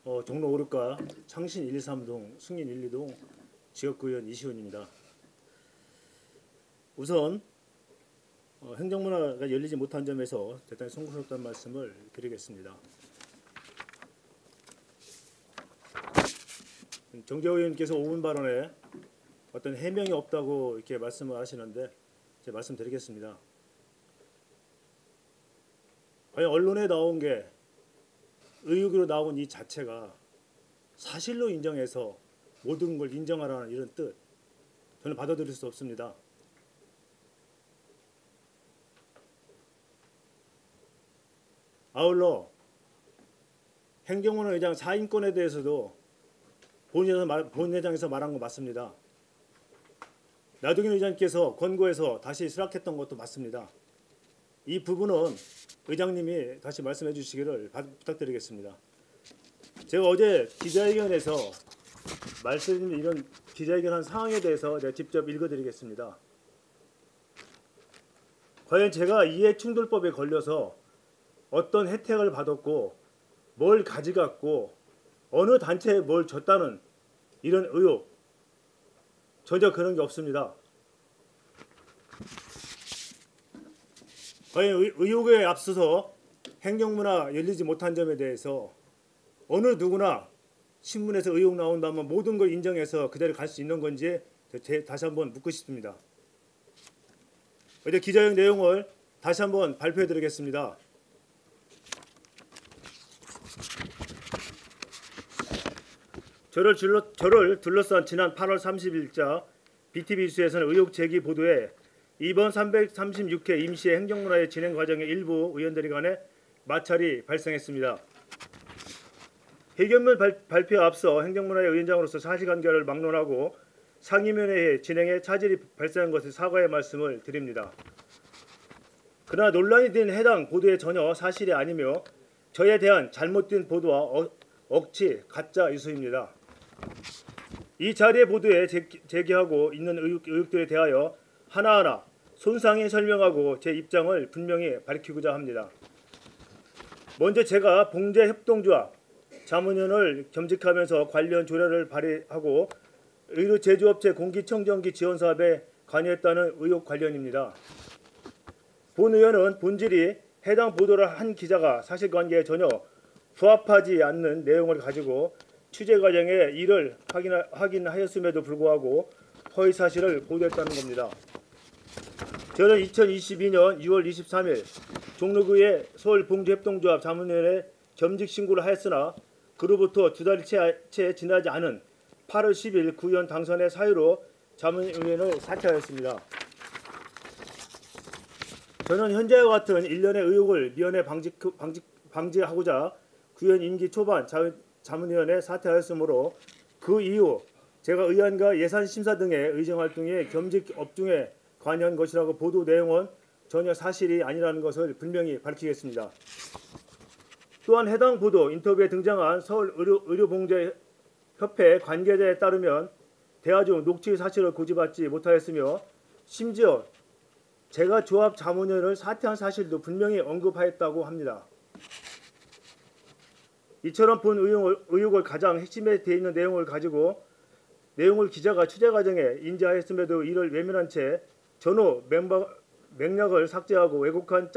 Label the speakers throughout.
Speaker 1: 종로 5르가 창신 1, 2, 3동, 승인 1, 2동 지역구의원 이시훈입니다. 우선 행정문화가 열리지 못한 점에서 대단히 송구스럽다는 말씀을 드리겠습니다. 정재호 의원께서 5분 발언에 어떤 해명이 없다고 이렇게 말씀을 하시는데 제가 말씀드리겠습니다. 과연 언론에 나온 게 의혹으로 나온 이 자체가 사실로 인정해서 모든 걸 인정하라는 이런 뜻, 저는 받아들일 수 없습니다. 아울러 행정문화 의장 사인권에 대해서도 본회장에서 말한 거 맞습니다. 나동인 의장께서 권고해서 다시 수락했던 것도 맞습니다. 이 부분은 의장님이 다시 말씀해 주시기를 부탁드리겠습니다. 제가 어제 기자회견에서 말씀드린 이런 기자회견한 상황에 대해서 제가 직접 읽어드리겠습니다. 과연 제가 이해충돌법에 걸려서 어떤 혜택을 받았고 뭘 가져갔고 어느 단체에 뭘 줬다는 이런 의혹, 전혀 그런 게 없습니다. 과연 의혹에 앞서서 행정문화 열리지 못한 점에 대해서 어느 누구나 신문에서 의혹 나온다면 모든 걸 인정해서 그 자리에 갈 수 있는 건지 다시 한번 묻고 싶습니다. 어제 기자회견 내용을 다시 한번 발표해 드리겠습니다. 저를 둘러싼 지난 8월 30일자 BTV 뉴스에서는 의혹 제기 보도에 이번 336회 임시 행정문화의 진행 과정에 일부 의원들이 간에 마찰이 발생했습니다. 회견문 발표에 앞서 행정문화의 위원장으로서 사실관계를 막론하고 상임위원회 진행에 차질이 발생한 것을 사과의 말씀을 드립니다. 그러나 논란이 된 해당 보도에 전혀 사실이 아니며 저에 대한 잘못된 보도와 억지, 가짜 뉴스입니다. 이 자리의 보도에 제기하고 있는 의혹들에 대하여 하나하나 손상히 설명하고 제 입장을 분명히 밝히고자 합니다. 먼저 제가 봉제협동조합 자문위원을 겸직하면서 관련 조례를 발의하고 의료 제조업체 공기청정기 지원 사업에 관여했다는 의혹 관련입니다. 본 의원은 본질이 해당 보도를 한 기자가 사실관계에 전혀 부합하지 않는 내용을 가지고 취재 과정에 이를 확인하였음에도 불구하고 허위 사실을 보도했다는 겁니다. 저는 2022년 6월 23일 종로구의 서울봉제협동조합 자문위원회에 겸직 신고를 하였으나 그로부터 두 달이 채 지나지 않은 8월 10일 구의원 당선의 사유로 자문위원을 사퇴하였습니다. 저는 현재와 같은 일련의 의혹을 미연에 방지하고자 구의원 임기 초반 자문위원회 사퇴하였으므로 그 이후 제가 의안과 예산심사 등의 의정활동에 겸직 업종에 관여한 것이라고 보도 내용은 전혀 사실이 아니라는 것을 분명히 밝히겠습니다. 또한 해당 보도 인터뷰에 등장한 서울의료봉제협회 관계자에 따르면 대화 중 녹취 사실을 고지받지 못하였으며 심지어 제가 조합 자문위원을 사퇴한 사실도 분명히 언급하였다고 합니다. 이처럼 본 의혹을 가장 핵심에 되어 있는 내용을 기자가 취재 과정에 인지하였음에도 이를 외면한 채 전후 맥락을 삭제하고 왜곡한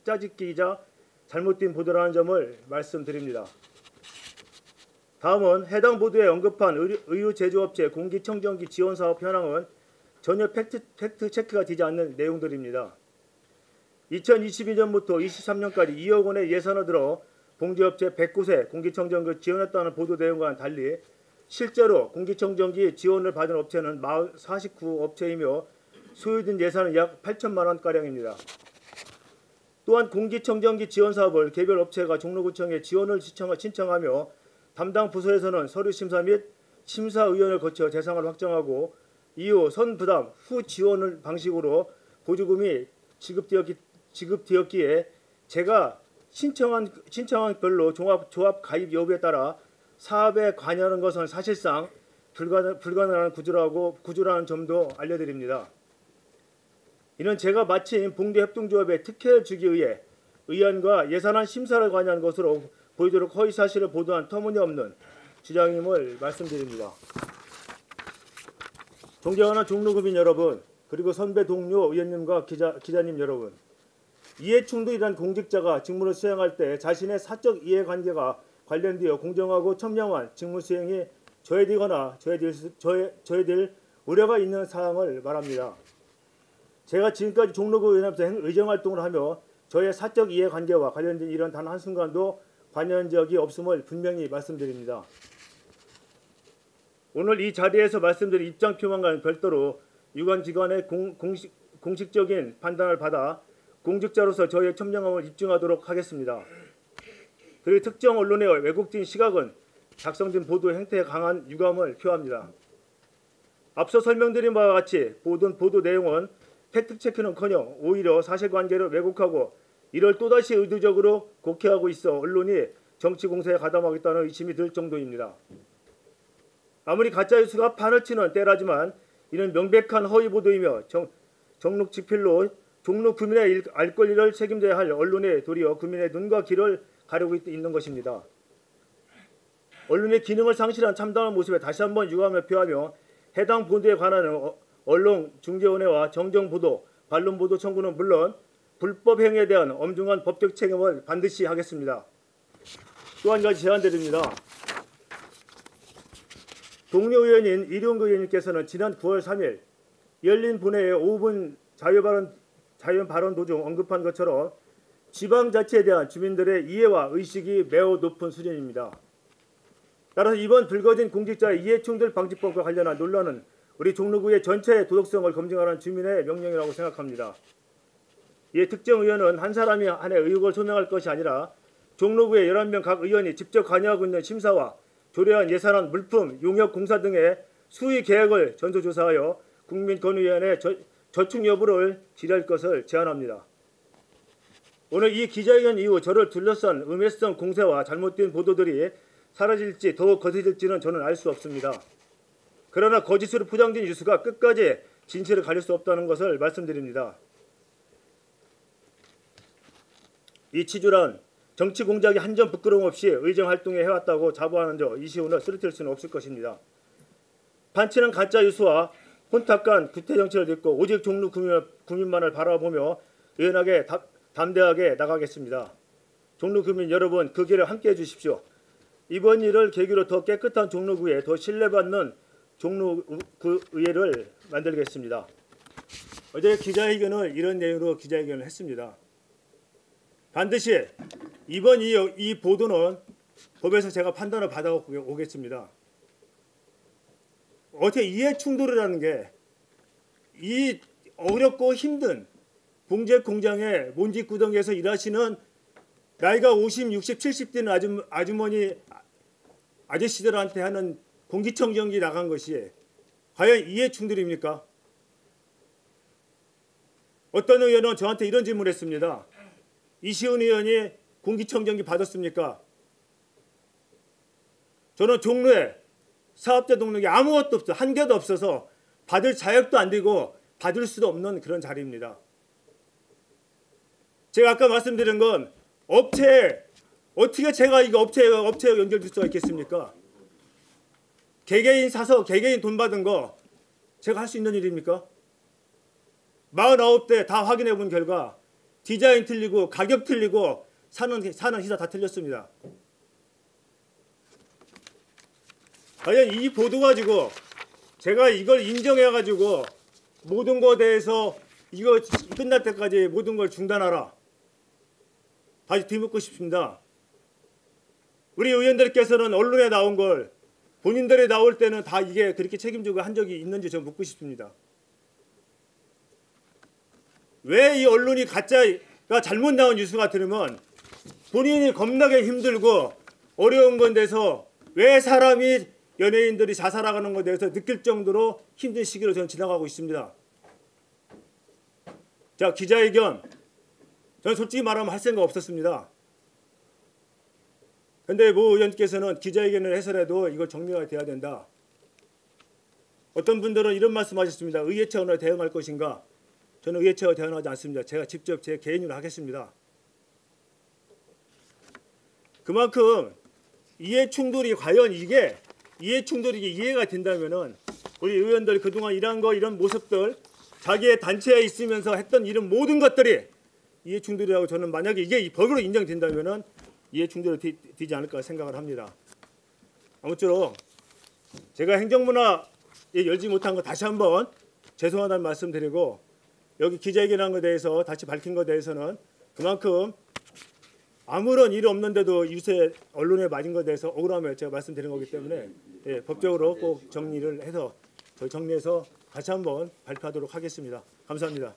Speaker 1: 짜집기이자 잘못된 보도라는 점을 말씀드립니다. 다음은 해당 보도에 언급한 의료 제조업체 공기청정기 지원 사업 현황은 전혀 팩트 체크가 되지 않는 내용들입니다. 2022년부터 23년까지 2억 원의 예산을 들어 봉제업체 109세 공기청정기를 지원했다는 보도 내용과는 달리 실제로 공기청정기 지원을 받은 업체는 49업체이며 소요된 예산은 약 8천만 원가량입니다. 또한 공기청정기 지원 사업을 개별 업체가 종로구청에 지원을 신청하며 담당 부서에서는 서류 심사 및 심사위원을 거쳐 대상을 확정하고 이후 선부담 후 지원을 방식으로 보조금이 지급되었기에 제가 신청한 별로 조합 가입 여부에 따라 사업에 관여하는 것은 사실상 불가능한 구조라는 점도 알려드립니다. 이는 제가 마침 봉제협동조합에 특혜를 주기 위해 의안과 예산안 심사를 관여한 것으로 보이도록 허위 사실을 보도한 터무니없는 주장임을 말씀드립니다. 존경하는 종로구민 여러분, 그리고 선배 동료 의원님과 기자님 여러분, 이해충돌이란 공직자가 직무를 수행할 때 자신의 사적 이해관계가 관련되어 공정하고 청렴한 직무 수행이 저해되거나 저해될 우려가 있는 사항을 말합니다. 제가 지금까지 종로구 의원회에서 의정활동을 하며 저의 사적 이해관계와 관련된 일은 단 한순간도 관여한 적이 없음을 분명히 말씀드립니다. 오늘 이 자리에서 말씀드린 입장 표명과는 별도로 유관기관의 공식적인 판단을 받아 공직자로서 저의 청렴함을 입증하도록 하겠습니다. 그리고 특정 언론의 왜곡된 시각은 작성된 보도 행태에 강한 유감을 표합니다. 앞서 설명드린 바와 같이 보도 내용은 팩트체크는커녕 오히려 사실관계를 왜곡하고 이를 또다시 의도적으로 곡해하고 있어 언론이 정치공세에 가담하겠다는 의심이 들 정도입니다. 아무리 가짜뉴스가 판을 치는 때라지만 이는 명백한 허위보도이며 정록직필로 종로 구민의 알 권리를 책임져야 할 언론에 도리어 구민의 눈과 귀를 가리고 있는 것입니다. 언론의 기능을 상실한 참담한 모습에 다시 한번 유감을 표하며 해당 보도에 관한 언론중재원회와 정정보도, 반론보도 청구는 물론 불법 행위에 대한 엄중한 법적 책임을 반드시 하겠습니다. 또 한 가지 제안드립니다. 동료 의원인 이룡구 의원님께서는 지난 9월 3일 열린 본회의 5분 자유 발언 도중 언급한 것처럼 지방자치에 대한 주민들의 이해와 의식이 매우 높은 수준입니다. 따라서 이번 불거진 공직자의 이해충돌 방지법과 관련한 논란은 우리 종로구의 전체의 도덕성을 검증하는 주민의 명령이라고 생각합니다. 이에 특정 의원은 한 사람이 한해 의혹을 소명할 것이 아니라 종로구의 11명 각 의원이 직접 관여하고 있는 심사와 조례안, 예산안, 물품, 용역, 공사 등의 수의 계획을 전수조사하여 국민권익위원회에 저축 여부를 질의할 것을 제안합니다. 오늘 이 기자회견 이후 저를 둘러싼 음해성 공세와 잘못된 보도들이 사라질지 더욱 거세질지는 저는 알 수 없습니다. 그러나 거짓으로 포장된 뉴스가 끝까지 진실을 가릴 수 없다는 것을 말씀드립니다. 이 치주란 정치 공작이 한 점 부끄러움 없이 의정활동에 해왔다고 자부하는 저 이시훈을 쓰러뜨릴 수는 없을 것입니다. 판치는 가짜 뉴스와 혼탁한 구태정치를 듣고 오직 종로 구민만을 바라보며 의연하게 담대하게 나가겠습니다. 종로 구민 여러분, 그 길을 함께해 주십시오. 이번 일을 계기로 더 깨끗한 종로구에 더 신뢰받는 종로구의회를 만들겠습니다. 어제 기자회견을 이런 내용으로 기자회견을 했습니다. 반드시 이번 이 보도는 법에서 제가 판단을 받아오겠습니다. 어떻게 이해충돌이라는 게 이 어렵고 힘든 봉제 공장의 먼지구덩이에서 일하시는 나이가 50, 60, 70 되는 아저씨들한테 하는 공기청정기 나간 것이 과연 이해충돌입니까? 어떤 의원은 저한테 이런 질문을 했습니다. 이시훈 의원이 공기청정기 받았습니까? 저는 종로에 사업자 등록이 아무것도 없어, 한 개도 없어서 받을 자격도 안 되고 받을 수도 없는 그런 자리입니다. 제가 아까 말씀드린 건 업체에 어떻게 제가 이거 업체에 연결될 수가 있겠습니까? 개개인 사서 개개인 돈 받은 거 제가 할 수 있는 일입니까? 49대 다 확인해 본 결과 디자인 틀리고 가격 틀리고 사는 희사 다 틀렸습니다. 과연 이 보도 가지고 제가 이걸 인정해 가지고 모든 것에 대해서 이거 끝날 때까지 모든 걸 중단하라. 다시 뒤묻고 싶습니다. 우리 의원들께서는 언론에 나온 걸 본인들이 나올 때는 다 이게 그렇게 책임지고 한 적이 있는지 좀 묻고 싶습니다. 왜 이 언론이 가짜가 잘못 나온 뉴스가 들으면 본인이 겁나게 힘들고 어려운 건데서 왜 사람이 연예인들이 자살하는 것에 대해서 느낄 정도로 힘든 시기로 저는 지나가고 있습니다. 자, 기자회견 저는 솔직히 말하면 할 생각 없었습니다. 그런데 모 의원께서는 기자회견을 해서라도 이걸 정리가 돼야 된다. 어떤 분들은 이런 말씀하셨습니다. 의회차원으로 대응할 것인가? 저는 의회차원으로 대응하지 않습니다. 제가 직접 제 개인으로 하겠습니다. 그만큼 이해 충돌이 과연 이게 이해 충돌이 이해가 된다면은 우리 의원들 그동안 일한 거 이런 모습들 자기의 단체에 있으면서 했던 이런 모든 것들이 이해 충돌이라고 저는 만약에 이게 법으로 인정된다면은 이해 충돌이 되지 않을까 생각을 합니다. 아무쪼록 제가 행정문화에 열지 못한 거 다시 한번 죄송하다는 말씀드리고 여기 기자회견한 것에 대해서 다시 밝힌 것에 대해서는 그만큼 아무런 일이 없는데도 유세 언론에 맞은 것에 대해서 억울함을 제가 말씀드린 거기 때문에 예, 법적으로 꼭 정리를 해서 정리해서 다시 한번 발표하도록 하겠습니다. 감사합니다.